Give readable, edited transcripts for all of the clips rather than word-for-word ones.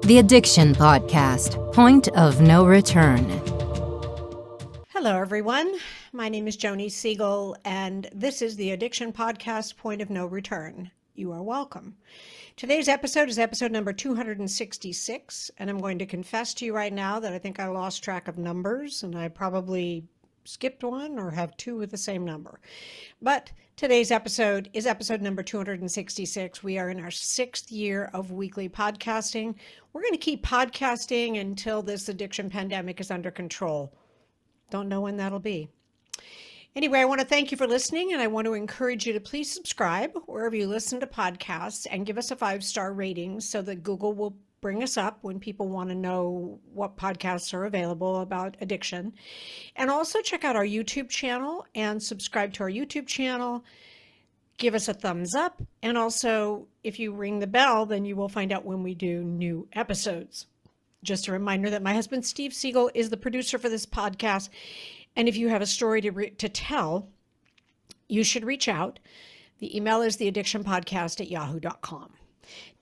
The Addiction Podcast, Point of No Return. Hello, everyone. My name is Joni Siegel, and this is the Addiction Podcast, Point of No Return. You are welcome. Today's episode is episode number 266, and I'm going to confess to you right now that I think I lost track of numbers, and I probably skipped one or have two with the same number. But today's episode is episode number 266. We are in our 6th year of weekly podcasting. We're going to keep podcasting until this addiction pandemic is under control. Don't know when that'll be. Anyway, I want to thank you for listening, and I want to encourage you to please subscribe wherever you listen to podcasts and give us a 5-star rating so that Google will bring us up when people want to know what podcasts are available about addiction. And also check out our YouTube channel and subscribe to our YouTube channel. Give us a thumbs up. And also, if you ring the bell, then you will find out when we do new episodes. Just a reminder that my husband, Steve Siegel, is the producer for this podcast. And if you have a story to tell, you should reach out. The email is theaddictionpodcast@yahoo.com.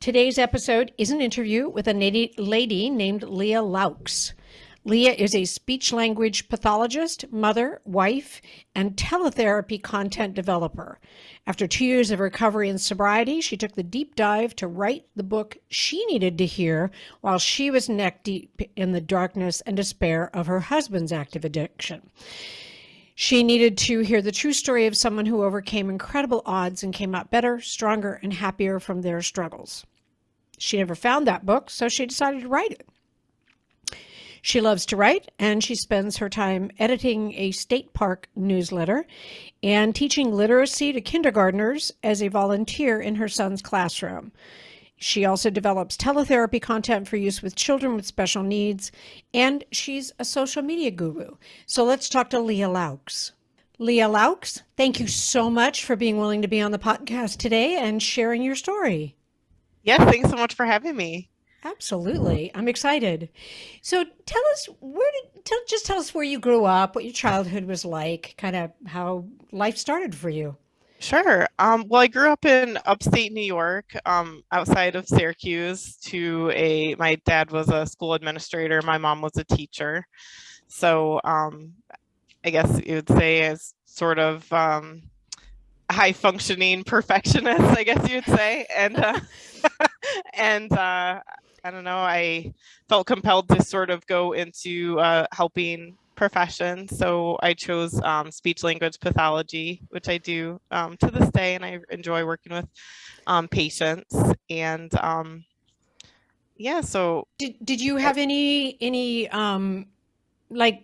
Today's episode is an interview with a lady named Leah Laux. Leah is a speech-language pathologist, mother, wife, and teletherapy content developer. After 2 years of recovery and sobriety, she took the deep dive to write the book she needed to hear while she was neck deep in the darkness and despair of her husband's active addiction. She needed to hear the true story of someone who overcame incredible odds and came out better, stronger, and happier from their struggles. She never found that book, so she decided to write it. She loves to write, and she spends her time editing a state park newsletter and teaching literacy to kindergartners as a volunteer in her son's classroom. She also develops teletherapy content for use with children with special needs, and she's a social media guru. So let's talk to Leah Laux. Leah Laux, thank you so much for being willing to be on the podcast today and sharing your story. Yes, thanks so much for having me. Absolutely. I'm excited. So tell us tell us where you grew up, what your childhood was like, kind of how life started for you. Sure. Well, I grew up in upstate New York, outside of Syracuse. My dad was a school administrator. My mom was a teacher. So I guess you would say as sort of high functioning perfectionist, I guess you would say. And I don't know, I felt compelled to sort of go into helping profession. So I chose speech language pathology, which I do to this day, and I enjoy working with patients. And yeah, so did you have any like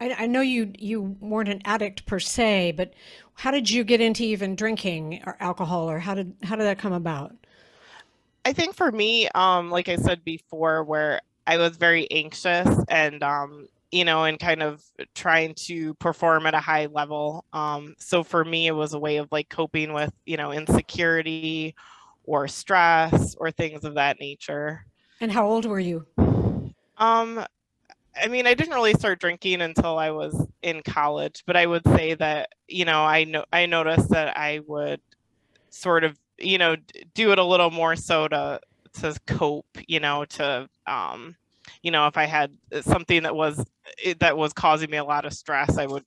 I know you weren't an addict per se, but how did you get into even drinking or alcohol, or how did that come about? I think for me, like I said before, where I was very anxious and, and kind of trying to perform at a high level. So for me, it was a way of like coping with, insecurity or stress or things of that nature. And how old were you? I mean, I didn't really start drinking until I was in college, but I would say that, I noticed that I would sort of do it a little more so to cope, if I had something that was causing me a lot of stress, I would,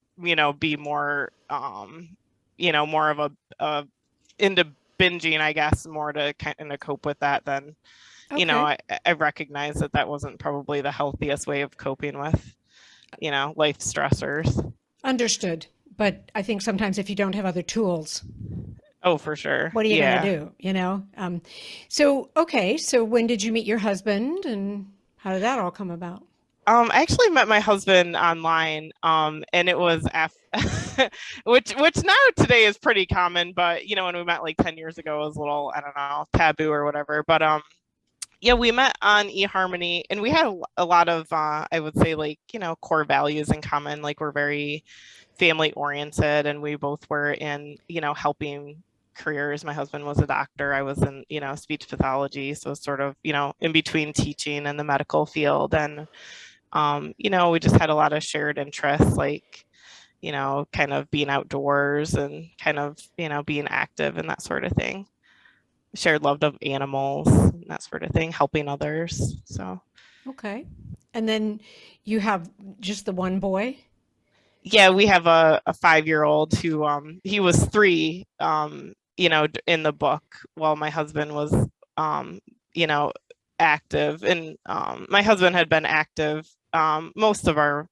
be more, more of a into binging, I guess, more to kind of cope with that than, Okay. I recognize that wasn't probably the healthiest way of coping with, life stressors. Understood. But I think sometimes if you don't have other tools, Oh, for sure. what are you Yeah. going to do, So when did you meet your husband, and how did that all come about? I actually met my husband online, and it was which now today is pretty common, but when we met like 10 years ago, it was a little, I don't know, taboo or whatever. But yeah, we met on eHarmony, and we had a lot of I would say like, core values in common. Like we're very family oriented, and we both were in, helping careers. My husband was a doctor. I was in, speech pathology. So sort of, in between teaching and the medical field. And, we just had a lot of shared interests, like, kind of being outdoors and kind of, being active and that sort of thing. shared love of animals and that sort of thing, helping others. So Okay. And then you have just the one boy? yeah, we have a 5-year-old who he was 3 in the book while my husband was um you know active, and my husband had been active most of our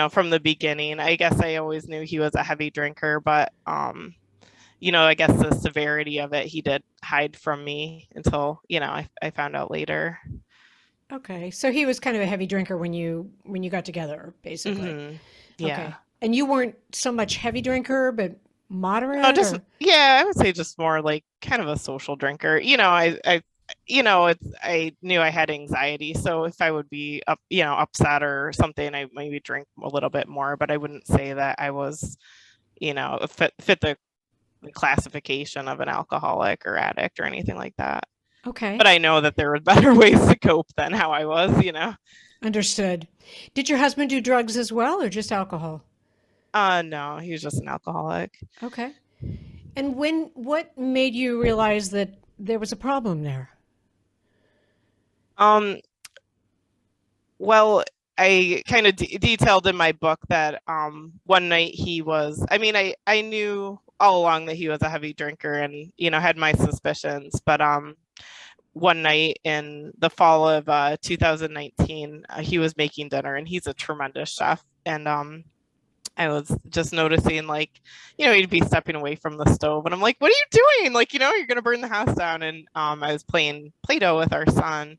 from the beginning. I guess I always knew he was a heavy drinker, but I guess the severity of it he did hide from me until I found out later. Okay. So he was kind of a heavy drinker when you got together, basically. Yeah. Okay. And you weren't so much heavy drinker, but No, moderate just or yeah, I would say just more like kind of a social drinker. I knew I had anxiety, so if I would be upset or something, I maybe drink a little bit more, but I wouldn't say that I was, fit the classification of an alcoholic or addict or anything like that. But okay. I know that there were better ways to cope than how I was. Understood. Did your husband do drugs as well or just alcohol? No, he was just an alcoholic. Okay. And what made you realize that there was a problem there? Um, Well, I kind of detailed in my book that one night I knew all along that he was a heavy drinker and, had my suspicions. But one night in the fall of 2019, he was making dinner and he's a tremendous chef. And I was just noticing, like, he'd be stepping away from the stove. And I'm like, what are you doing? Like, you're going to burn the house down. And I was playing Play-Doh with our son.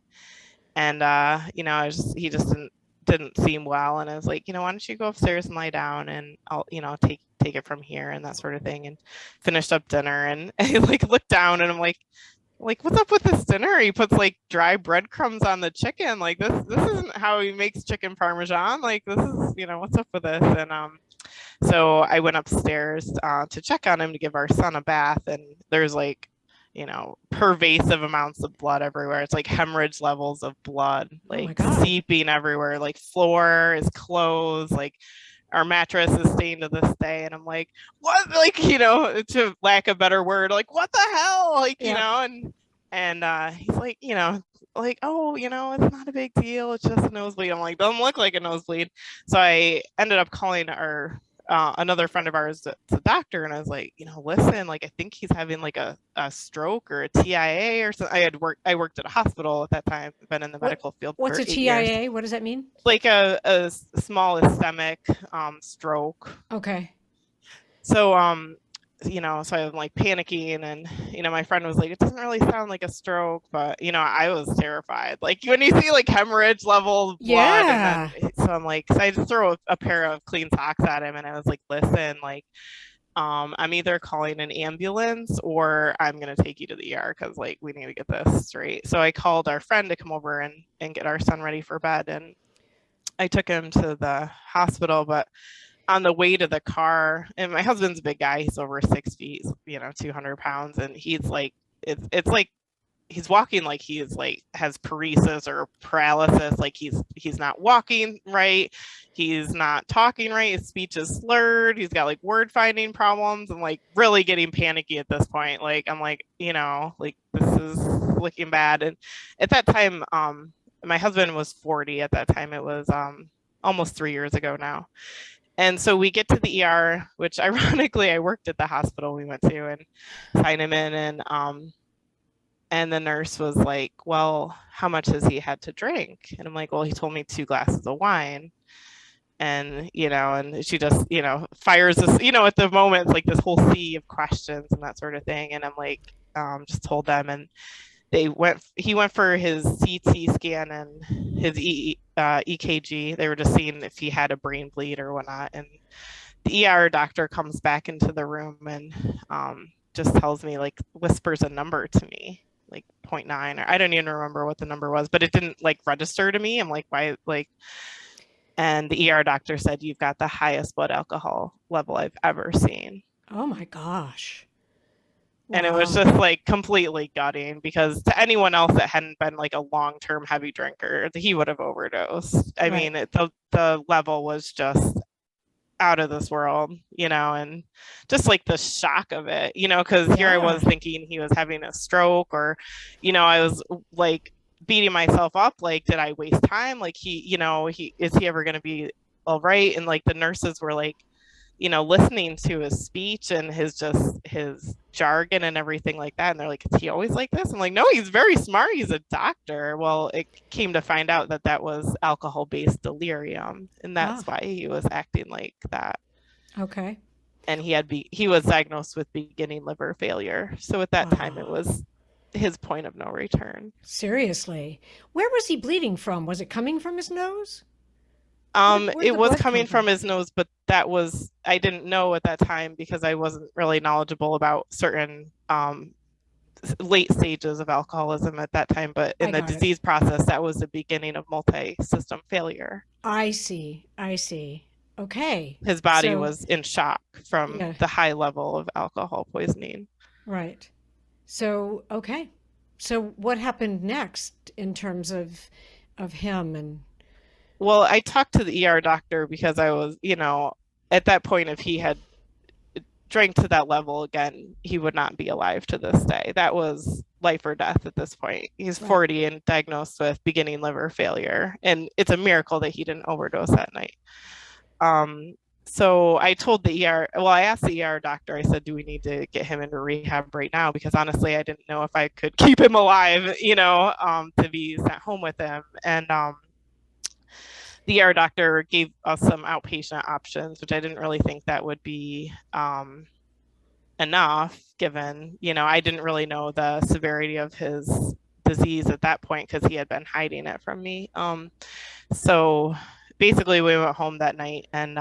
And he just didn't seem well, and I was like, why don't you go upstairs and lie down, and I'll take it from here, and that sort of thing. And finished up dinner, and I like looked down, and I'm like, what's up with this dinner? He puts like dry breadcrumbs on the chicken. Like, this isn't how he makes chicken parmesan. Like, this is, what's up with this? And so I went upstairs to check on him, to give our son a bath, and there's like, pervasive amounts of blood everywhere. It's like hemorrhage levels of blood, Oh my like God. seeping everywhere, like floor, his clothes, like our mattress is stained to this day. And I'm like, what? Like, to lack a better word, like, what the hell? Like, Yep. and he's like, like, oh, it's not a big deal. It's just a nosebleed. I'm like, doesn't look like a nosebleed. So I ended up calling another friend of ours that's a doctor, and I was like, listen, like, I think he's having like a stroke or a TIA or something. I worked at a hospital at that time, been in the medical field What's for a 8 years. TIA? What does that mean? Like a small ischemic stroke. Okay. So so I'm like panicking, and my friend was like, it doesn't really sound like a stroke, but I was terrified. Like, when you see like hemorrhage level blood, Yeah. and then so I'm like, so I just throw a pair of clean socks at him, and I was like, listen, like, I'm either calling an ambulance or I'm gonna take you to the ER, because like we need to get this straight. So I called our friend to come over and get our son ready for bed, and I took him to the hospital. But on the way to the car, and my husband's a big guy, he's over 6 feet, 200 pounds, and he's like, it's like he's walking like he's like has paresis or paralysis, like he's not walking right, he's not talking right, his speech is slurred, he's got like word finding problems. I'm like really getting panicky at this point. Like, I'm like, like, this is looking bad. And at that time, my husband was 40 at that time. It was almost 3 years ago now. And so we get to the ER, which ironically I worked at the hospital we went to, and signed him in, and the nurse was like, well, how much has he had to drink? And I'm like, well, he told me 2 glasses of wine. And and she just fires this, at the moment, it's like this whole sea of questions and that sort of thing. And I'm like, just told them, and he went for his CT scan and his EKG. They were just seeing if he had a brain bleed or whatnot. And the ER doctor comes back into the room and just tells me, like, whispers a number to me, like 0.9, or I don't even remember what the number was, but it didn't like register to me. I'm like, why? Like, and the ER doctor said, you've got the highest blood alcohol level I've ever seen. Oh my gosh. And it was Wow. just like completely gutting, because to anyone else that hadn't been like a long-term heavy drinker, he would have overdosed. I Right. mean, the level was just out of this world, and just like the shock of it, because here I was Yeah. thinking he was having a stroke, or, I was like beating myself up, like, did I waste time? Like, is he ever going to be all right? And like the nurses were like, listening to his speech and his jargon and everything like that. And they're like, is he always like this? I'm like, no, he's very smart. He's a doctor. Well, it came to find out that was alcohol-based delirium. And that's why he was acting like that. Okay. And he was diagnosed with beginning liver failure. So at that time, it was his point of no return. Seriously. Where was he bleeding from? Was it coming from his nose? It was coming from his nose, but I didn't know at that time because I wasn't really knowledgeable about certain late stages of alcoholism at that time. But in the disease process, that was the beginning of multi-system failure. I see. Okay. His body was in shock from the high level of alcohol poisoning. Right. So, okay. So what happened next in terms of him? And well, I talked to the ER doctor because I was, at that point, if he had drank to that level again, he would not be alive to this day. That was life or death at this point. He's 40 and diagnosed with beginning liver failure. And it's a miracle that he didn't overdose that night. So I told the I asked the ER doctor, I said, do we need to get him into rehab right now? Because honestly, I didn't know if I could keep him alive, to be sent home with him. And the ER doctor gave us some outpatient options, which I didn't really think that would be enough, given, I didn't really know the severity of his disease at that point because he had been hiding it from me. So basically we went home that night, and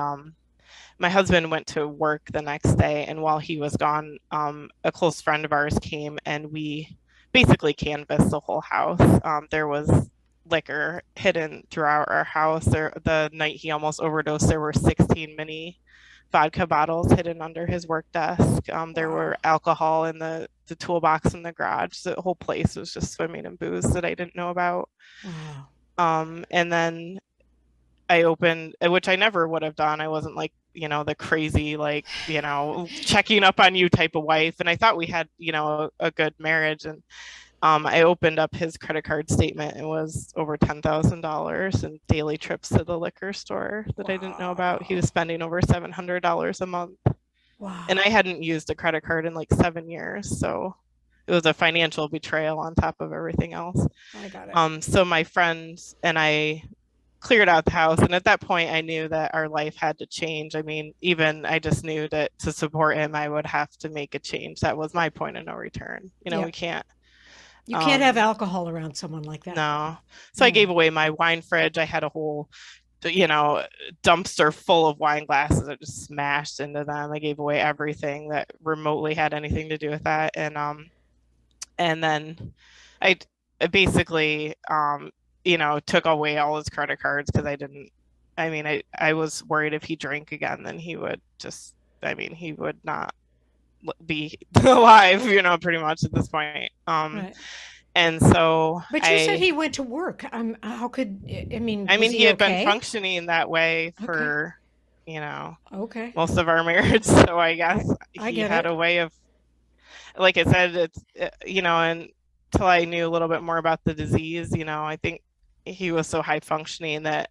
my husband went to work the next day, and while he was gone, a close friend of ours came, and we basically canvassed the whole house. There was liquor hidden throughout our house. The night he almost overdosed, there were 16 mini vodka bottles hidden under his work desk. There were alcohol in the toolbox in the garage. The whole place was just swimming in booze that I didn't know about. And then I opened, which I never would have done. I wasn't like, the crazy, like, checking up on you type of wife. And I thought we had, a good marriage. And I opened up his credit card statement. It was over $10,000 in daily trips to the liquor store that I didn't know about. He was spending over $700 a month. Wow. And I hadn't used a credit card in like 7 years. So it was a financial betrayal on top of everything else. I got it. So my friends and I cleared out the house. And at that point, I knew that our life had to change. I mean, even I just knew that to support him, I would have to make a change. That was my point of no return. We can't. You can't have alcohol around someone like that. No. So I gave away my wine fridge. I had a whole, dumpster full of wine glasses. I just smashed into them. I gave away everything that remotely had anything to do with that. And then I basically, took away all his credit cards because I was worried if he drank again, then he would he would not be alive, pretty much at this point. Right. And so But you said he went to work. How could, he had been functioning that way for, okay, most of our marriage. So I guess he had a way of, like I said, it's, until I knew a little bit more about the disease, I think he was so high functioning that,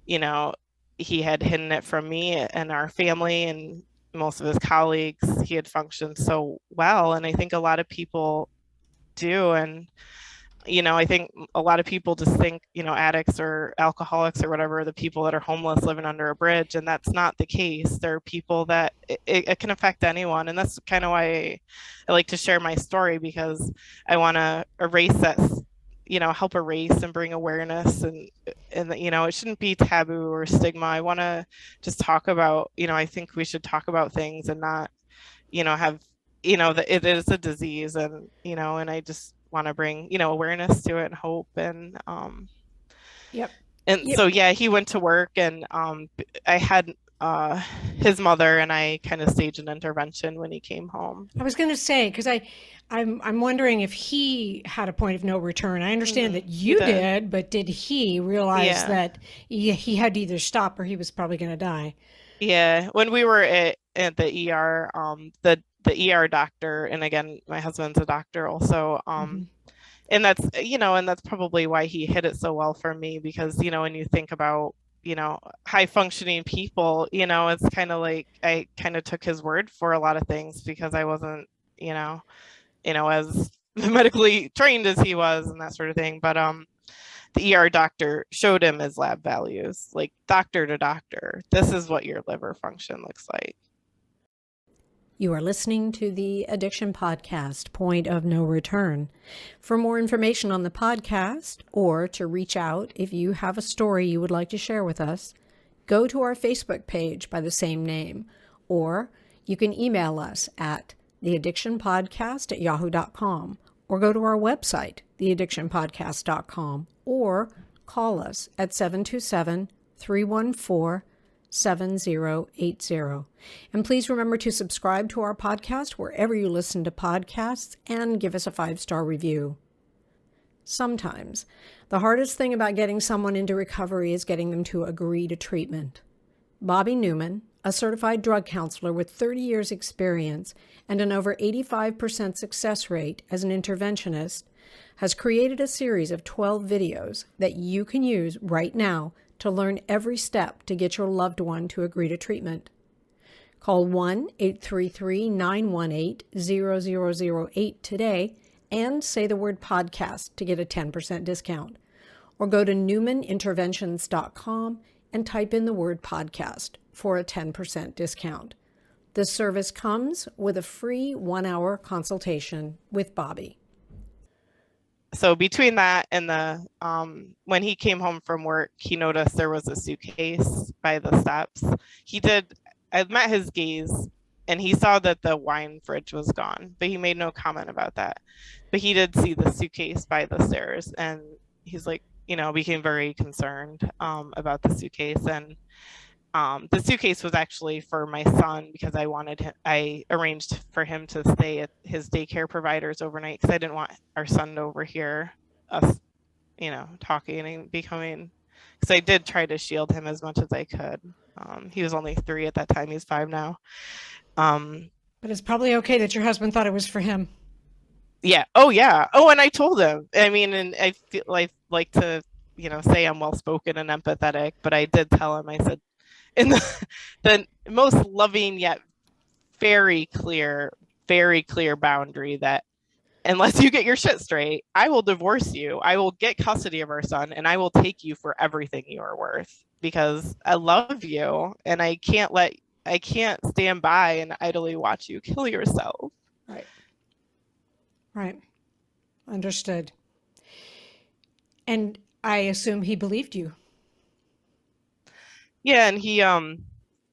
he had hidden it from me and our family and most of his colleagues. He had functioned so well. And I think a lot of people do. And, I think a lot of people just think, addicts or alcoholics or whatever, the people that are homeless living under a bridge. And that's not the case. There are people that it can affect anyone. And that's kind of why I like to share my story, because I want to erase that, help erase and bring awareness, and it shouldn't be taboo or stigma. I want to just talk about, I think we should talk about things and not, have, that it is a disease, and, and I just want to bring, awareness to it and hope. And, so, yeah, he went to work, and I had his mother and I kind of staged an intervention when he came home. I was going to say, because I'm wondering if he had a point of no return. I understand that you did, but did he realize that he had to either stop or he was probably going to die? Yeah, when we were at the ER, the ER doctor, and again, my husband's a doctor also, Mm-hmm. and that's, and that's probably why he hit it so well for me, because, when you think about, high functioning people, it's kind of like I kind of took his word for a lot of things because I wasn't, you know, as medically trained as he was and that sort of thing. But the ER doctor showed him his lab values, like doctor to doctor. This is what your liver function looks like. You are listening to the Addiction Podcast, Point of No Return. For more information on the podcast, or to reach out if you have a story you would like to share with us, go to our Facebook page by the same name, or you can email us at theaddictionpodcast@yahoo.com, or go to our website, theaddictionpodcast.com, or call us at 727-314-7080. And please remember to subscribe to our podcast wherever you listen to podcasts and give us a 5-star review. Sometimes the hardest thing about getting someone into recovery is getting them to agree to treatment. Bobby Newman, a certified drug counselor with 30 years experience and an over 85% success rate as an interventionist, has created a series of 12 videos that you can use right now to learn every step to get your loved one to agree to treatment. Call 1-833-918-0008 today and say the word podcast to get a 10% discount. Or go to newmaninterventions.com and type in the word podcast for a 10% discount. This service comes with a free 1-hour consultation with Bobby. So between that and the when he came home from work, he noticed there was a suitcase by the steps. I met his gaze and he saw that the wine fridge was gone, but he made no comment about that. But he did see the suitcase by the stairs, and he's like, became very concerned about the suitcase. And the suitcase was actually for my son because I arranged for him to stay at his daycare providers overnight because I didn't want our son to overhear us, talking and becoming, because I did try to shield him as much as I could. He was only 3 at that time. He's 5 now. But it's probably okay that your husband thought it was for him. Yeah. Oh, yeah. Oh, and I told him. I mean, and I feel like to, say I'm well-spoken and empathetic, but I did tell him, I said, in the most loving yet very clear boundary, that unless you get your shit straight, I will divorce you. I will get custody of our son, and I will take you for everything you are worth, because I love you, and I can't stand by and idly watch you kill yourself. Right. Understood. And I assume he believed you. Yeah, and he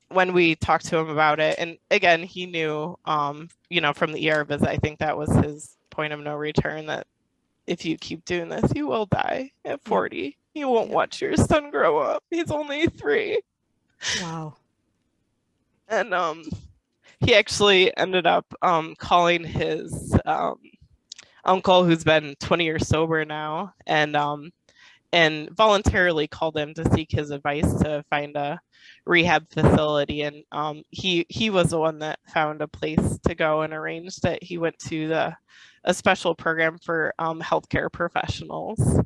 when we talked to him about it, and again, he knew from the ER visit, I think that was his point of no return, that if you keep doing this, you will die at 40. You won't watch your son grow up. He's only 3. Wow. And he actually ended up calling his uncle, who's been 20 years sober now, and voluntarily called him to seek his advice to find a rehab facility. And he was the one that found a place to go and arranged that he went to a special program for healthcare professionals.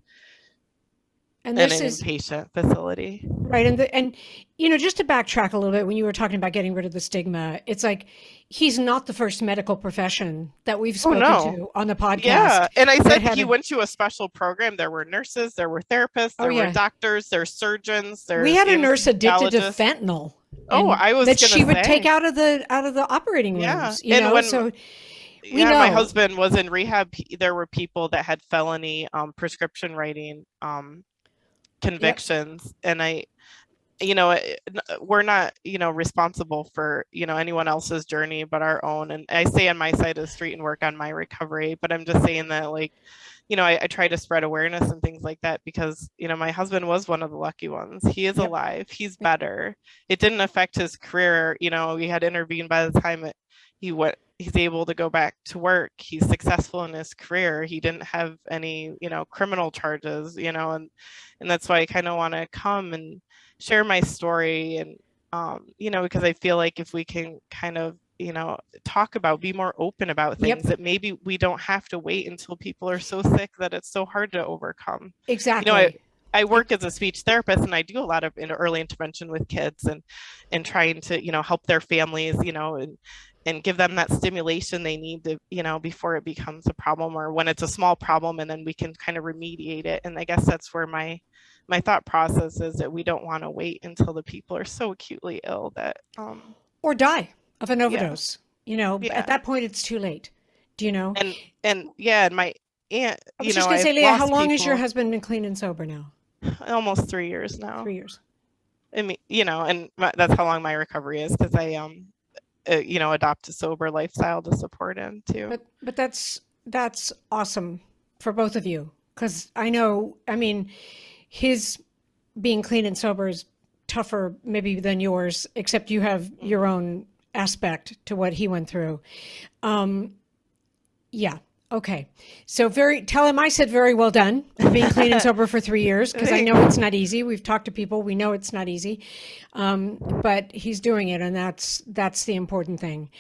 And this is an inpatient facility. Right. And just to backtrack a little bit, when you were talking about getting rid of the stigma, it's like, he's not the first medical profession that we've spoken to on the podcast. Yeah. And I said he went to a special program. There were nurses, there were therapists, there were doctors, there's surgeons. We had a nurse addicted to fentanyl. I was that she would take out of the operating rooms. So we know. My husband was in rehab. There were people that had felony prescription writing convictions, and we're not responsible for anyone else's journey but our own. And I stay on my side of the street and work on my recovery, but I'm just saying that, I try to spread awareness and things like that, because my husband was one of the lucky ones. He is alive. He's better. It didn't affect his career. We had intervened by the time he's able to go back to work. He's successful in his career. He didn't have any criminal charges, and that's why I kind of want to come and share my story, and because I feel like if we can kind of, talk about, be more open about things, that maybe we don't have to wait until people are so sick that it's so hard to overcome. Exactly. I work as a speech therapist, and I do a lot of early intervention with kids and trying to, help their families, and give them that stimulation they need to, before it becomes a problem, or when it's a small problem, and then we can kind of remediate it. And I guess that's where my thought process is, that we don't want to wait until the people are so acutely ill that or die of an overdose. Yeah. At that point it's too late. Do you know? And my aunt, I was just gonna say, Leah, how long has your husband been clean and sober now? Almost 3 years now. 3 years. I mean, and that's how long my recovery is, because I adopt a sober lifestyle to support him too. But that's awesome for both of you, because I know, I mean, his being clean and sober is tougher maybe than yours, except you have your own aspect to what he went through. Yeah. Okay. So tell him I said very well done for being clean and sober for 3 years, because I know it's not easy. We've talked to people. We know it's not easy. But he's doing it, and that's the important thing.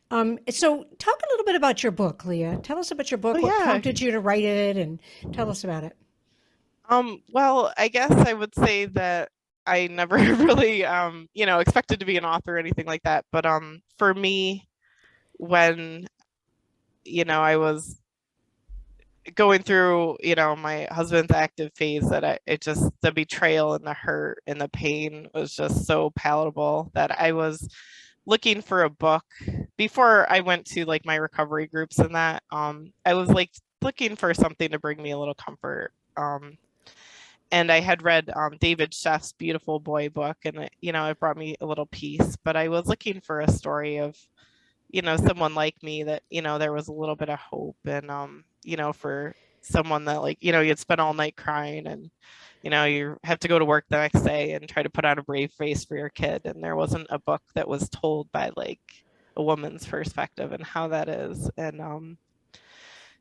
So talk a little bit about your book, Leah. Tell us about your book. What prompted you to write it, and tell us about it. Well, I guess I would say that I never really, expected to be an author or anything like that. But for me, when, I was going through, my husband's active phase, that the betrayal and the hurt and the pain was just so palatable that I was looking for a book before I went to like my recovery groups and that. I was like looking for something to bring me a little comfort. And I had read David Sheff's Beautiful Boy book, and it brought me a little peace. But I was looking for a story of, someone like me that, there was a little bit of hope, and for someone that, like, you'd spend all night crying, and you have to go to work the next day and try to put on a brave face for your kid, and there wasn't a book that was told by like a woman's perspective and how that is. And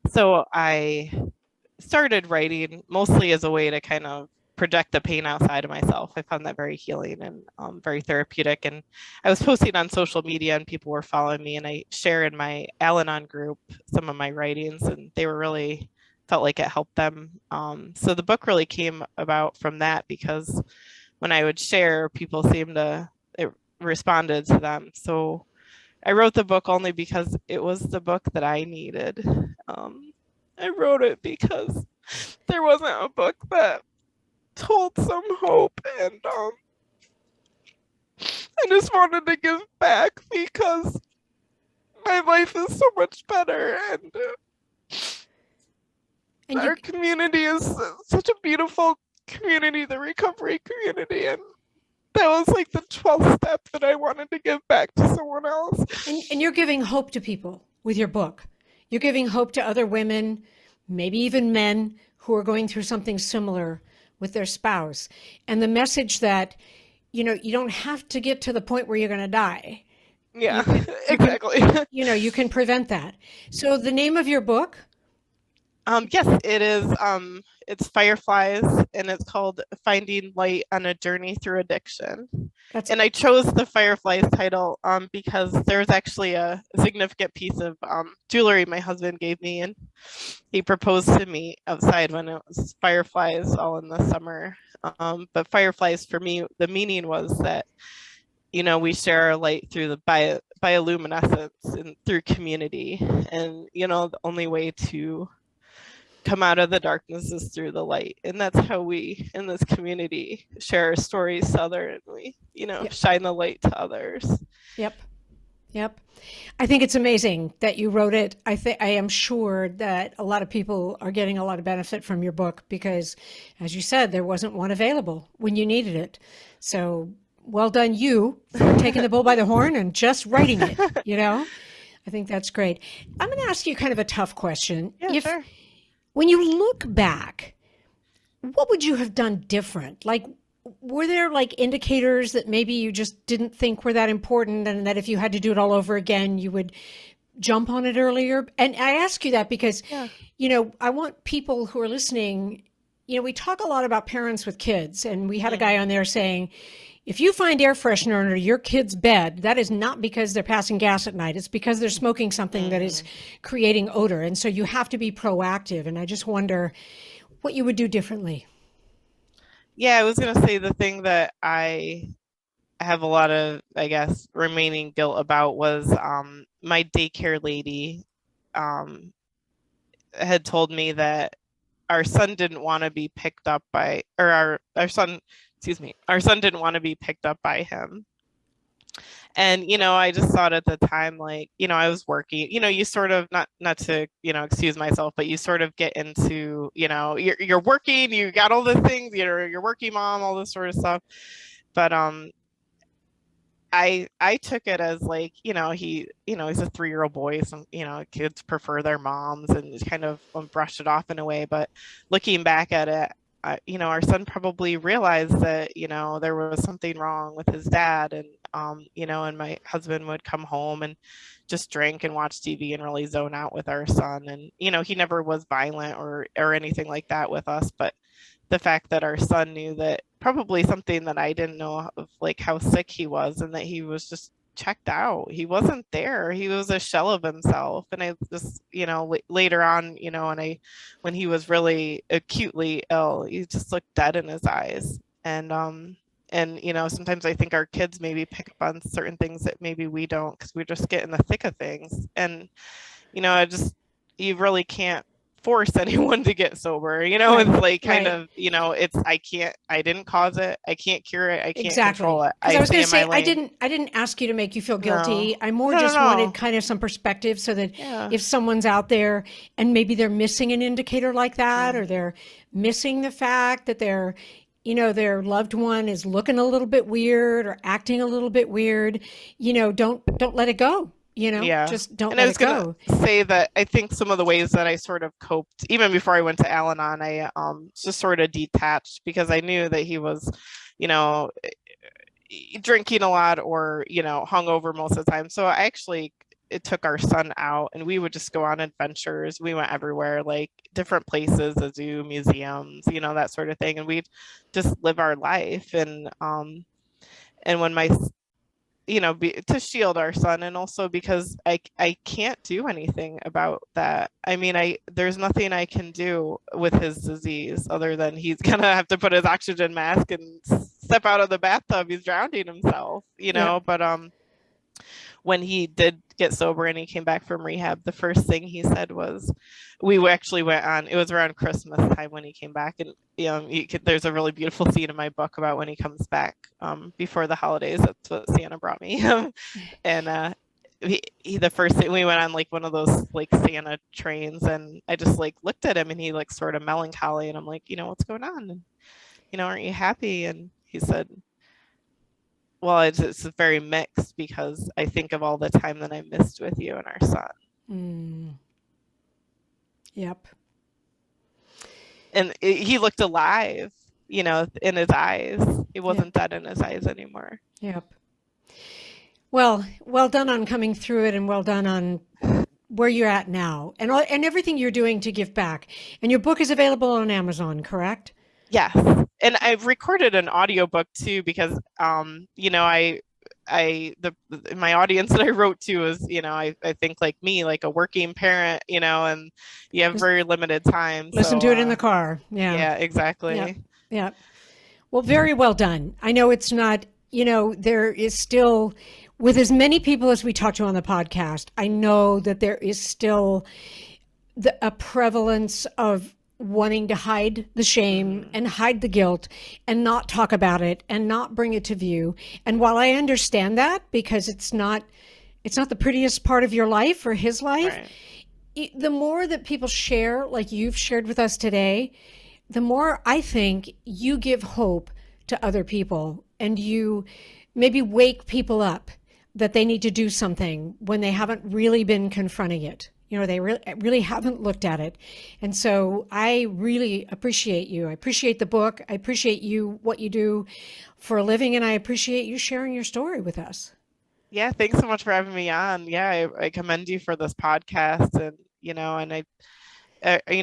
so I started writing mostly as a way to kind of project the pain outside of myself. I found that very healing and very therapeutic. And I was posting on social media, and people were following me, and I share in my Al-Anon group some of my writings, and they were really felt like it helped them. So the book really came about from that, because when I would share, people it responded to them. So I wrote the book only because it was the book that I needed. I wrote it because there wasn't a book that told some hope, and I just wanted to give back, because my life is so much better, and our community is such a beautiful community, the recovery community, and that was like the 12th step that I wanted to give back to someone else. And you're giving hope to people with your book. You're giving hope to other women, maybe even men, who are going through something similar with their spouse. And the message that, you don't have to get to the point where you're going to die. Yeah, exactly. You can prevent that. So the name of your book? Yes, it is. It's Fireflies, and it's called Finding Light on a Journey Through Addiction. And I chose the Fireflies title because there's actually a significant piece of jewelry my husband gave me, and he proposed to me outside when it was fireflies all in the summer. But fireflies, for me, the meaning was that, we share our light through the bioluminescence and through community. And, the only way to come out of the darkness is through the light. And that's how we in this community share our stories to others, and we, shine the light to others. Yep. I think it's amazing that you wrote it. I am sure that a lot of people are getting a lot of benefit from your book, because, as you said, there wasn't one available when you needed it. So well done you for taking the bull by the horn and just writing it, I think that's great. I'm going to ask you kind of a tough question. Yeah, sure. When you look back, what would you have done different? Like, were there like indicators that maybe you just didn't think were that important, and that if you had to do it all over again, you would jump on it earlier? And I ask you that because, I want people who are listening, we talk a lot about parents with kids, and we had a guy on there saying, if you find air freshener under your kid's bed, that is not because they're passing gas at night. It's because they're smoking something that is creating odor. And so you have to be proactive. And I just wonder what you would do differently. Yeah, I was going to say the thing that I have a lot of, I guess, remaining guilt about was my daycare lady had told me that our son didn't want to be picked up by, or our son, excuse me, our son didn't want to be picked up by him. And, I just thought at the time, like, I was working, you sort of, not to, excuse myself, but you sort of get into, you're working, you got all the things, you're working mom, all this sort of stuff. But, I took it as like, he's a 3-year-old boy. Some, kids prefer their moms, and kind of brushed it off in a way. But looking back at it, our son probably realized that, there was something wrong with his dad. And, and my husband would come home and just drink and watch TV and really zone out with our son. And, he never was violent or anything like that with us. But the fact that our son knew that probably something that I didn't know of, like how sick he was, and that he was just checked out. He wasn't there. He was a shell of himself. And I just, later on, when he was really acutely ill, he just looked dead in his eyes. And, sometimes I think our kids maybe pick up on certain things that maybe we don't, because we just get in the thick of things. And, you really can't force anyone to get sober, Right, it's like kind right. of, I didn't cause it, I can't cure it, I can't Exactly. control it. Because I was stay going in to say, my lane. I didn't ask you to make you feel No, guilty. I more no, just no. wanted kind of some perspective so that Yeah. if someone's out there and maybe they're missing an indicator like that, or they're missing the fact that their loved one is looking a little bit weird or acting a little bit weird, don't let it go. Yeah. Just don't And I let was it gonna go. say that I think some of the ways that I sort of coped, even before I went to Al-Anon, I just sort of detached, because I knew that he was, you know, drinking a lot, or, hungover most of the time. So it took our son out, and we would just go on adventures. We went everywhere, like different places, a zoo, museums, that sort of thing. And we'd just live our life. And when my, to shield our son, and also because I can't do anything about that. I mean, there's nothing I can do with his disease other than he's gonna have to put his oxygen mask and step out of the bathtub. He's drowning himself, Yeah. but when he did get sober and he came back from rehab, the first thing he said was, we actually went on, it was around Christmas time when he came back. And there's a really beautiful scene in my book about when he comes back before the holidays. That's what Santa brought me. And the first thing, we went on like one of those like Santa trains, and I just like looked at him, and he like sort of melancholy, and I'm like, what's going on? And, aren't you happy? And he said, well, it's very mixed, because I think of all the time that I missed with you and our son. Yep. And he looked alive, in his eyes. He wasn't dead in his eyes anymore. Yep. Well done on coming through it, and well done on where you're at now, and everything you're doing to give back. And your book is available on Amazon, correct? Yes. And I've recorded an audiobook too, because my audience that I wrote to is, I think like me, like a working parent, and you have very limited time. Listen so, to it in the car. Yeah, exactly. Yeah. Well, very well done. I know it's not, there is still, with as many people as we talk to on the podcast, I know that there is still a prevalence of wanting to hide the shame and hide the guilt and not talk about it and not bring it to view. And while I understand that, because it's not the prettiest part of your life or his life, the more that people share, like you've shared with us today, the more I think you give hope to other people, and you maybe wake people up that they need to do something when they haven't really been confronting it. They really haven't looked at it. And so I really appreciate you. I appreciate the book. I appreciate what you do for a living. And I appreciate you sharing your story with us. Yeah. Thanks so much for having me on. Yeah. I commend you for this podcast, and,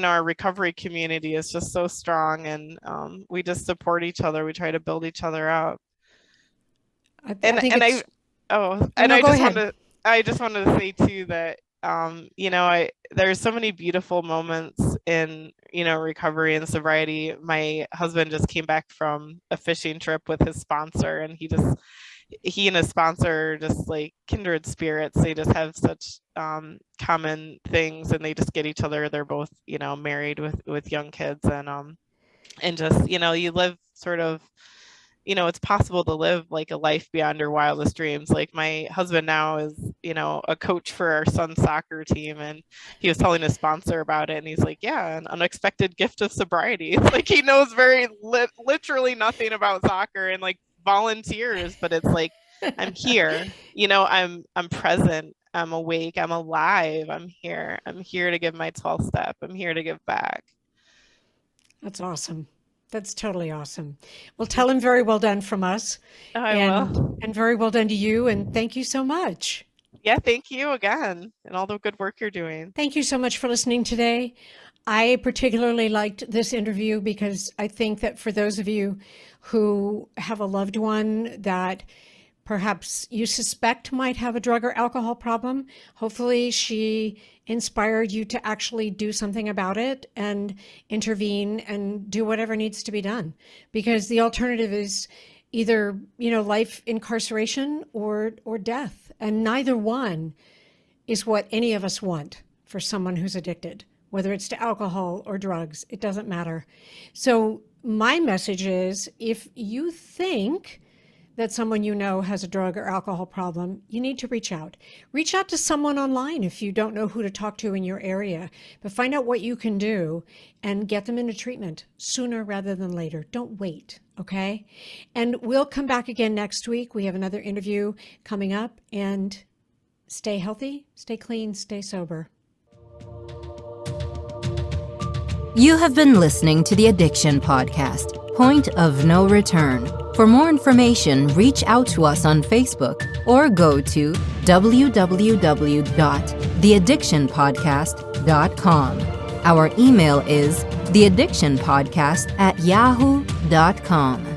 our recovery community is just so strong, and we just support each other. We try to build each other up. I And think and it's. and No, I go just ahead. wanted to say too that there's so many beautiful moments in recovery and sobriety. My husband just came back from a fishing trip with his sponsor, and he and his sponsor are just like kindred spirits. They just have such common things, and they just get each other. They're both married with young kids, and just you live sort of, it's possible to live like a life beyond your wildest dreams. Like my husband now is, a coach for our son's soccer team, and he was telling his sponsor about it, and he's like, yeah, an unexpected gift of sobriety. It's like he knows literally nothing about soccer and like volunteers, but it's like, I'm here, I'm present, I'm awake, I'm alive, I'm here to give my 12th step, I'm here to give back. That's awesome. That's totally awesome. Well, tell him very well done from us, I and will. very well done to you, and thank you so much. Yeah, thank you again, and all the good work you're doing. Thank you so much for listening today. I particularly liked this interview because I think that for those of you who have a loved one that perhaps you suspect might have a drug or alcohol problem, hopefully she inspired you to actually do something about it and intervene and do whatever needs to be done. Because the alternative is either, life incarceration or death. And neither one is what any of us want for someone who's addicted, whether it's to alcohol or drugs, it doesn't matter. So my message is, if you think that someone you know has a drug or alcohol problem, you need to reach out. Reach out to someone online if you don't know who to talk to in your area, but find out what you can do and get them into treatment sooner rather than later. Don't wait, okay? And we'll come back again next week. We have another interview coming up, and stay healthy, stay clean, stay sober. You have been listening to the Addiction Podcast, Point of No Return. For more information, reach out to us on Facebook or go to www.theaddictionpodcast.com. Our email is theaddictionpodcast@yahoo.com.